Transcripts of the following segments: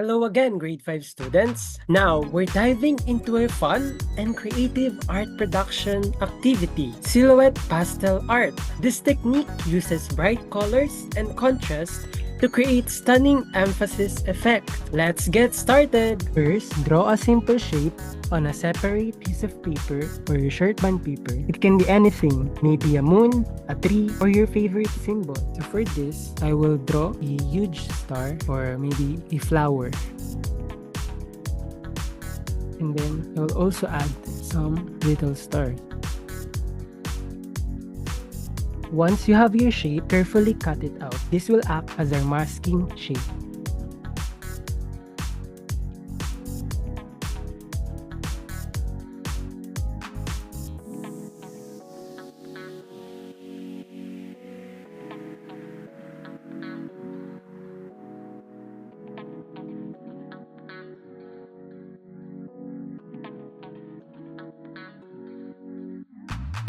Hello again, grade 5 students. Now, we're diving into a fun and creative art production activity, silhouette pastel art. This technique uses bright colors and contrast to create stunning emphasis effect. Let's get started! First, draw a simple shape on a separate piece of paper or your shirt band paper. It can be anything, maybe a moon, a tree, or your favorite symbol. So for this, I will draw a huge star or maybe a flower. And then I will also add some little stars. Once you have your shape, carefully cut it out. This will act as our masking shape.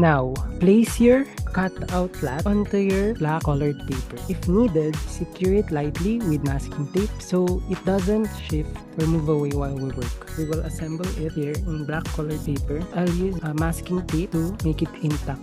Now, place your cut-out flap onto your black colored paper. If needed, secure it lightly with masking tape so it doesn't shift or move away while we work. We will assemble it here in black colored paper. I'll use a masking tape to make it intact.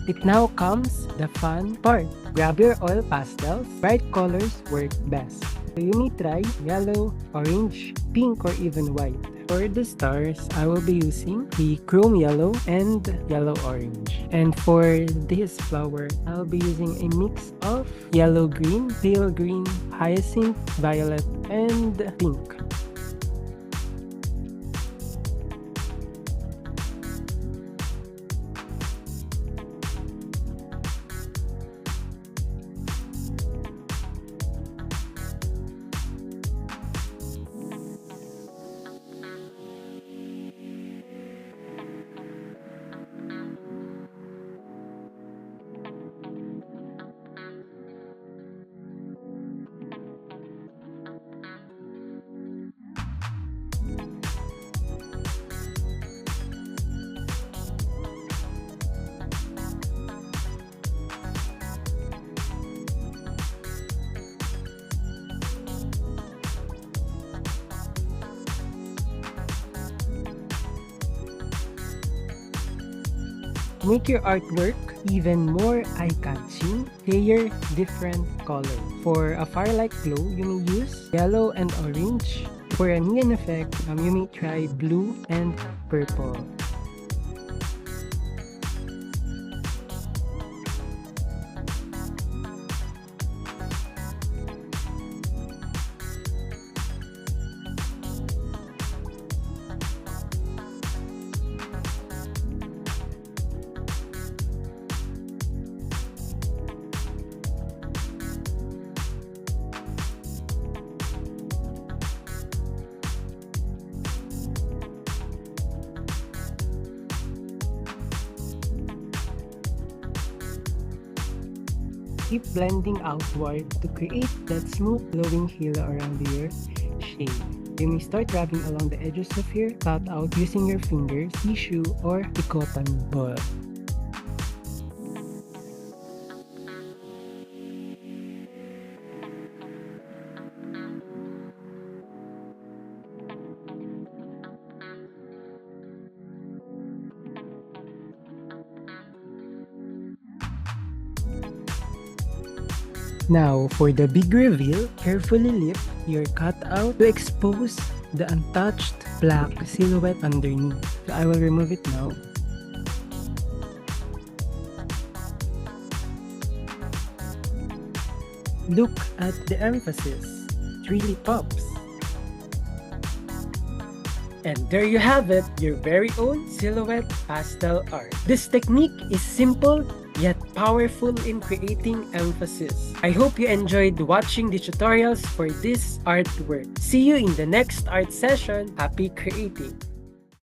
It now comes the fun part. Grab your oil pastels. Bright colors work best. So you may try yellow, orange, pink, or even white. For the stars, I will be using the chrome yellow and yellow orange. And for this flower, I'll be using a mix of yellow green, pale green, hyacinth, violet, and pink. Make your artwork even more eye-catching, layer different colors. For a firelight glow, you may use yellow and orange. For a neon effect, you may try blue and purple. Keep blending outward to create that smooth glowing halo around your shape. You may start rubbing along the edges of your cutout using your fingers, tissue, or a cotton ball. Now, for the big reveal, carefully lift your cutout to expose the untouched black silhouette underneath. So I will remove it now. Look at the emphasis. It really pops. And there you have it, your very own silhouette pastel art. This technique is simple yet powerful in creating emphasis. I hope you enjoyed watching the tutorials for this artwork. See you in the next art session. Happy creating!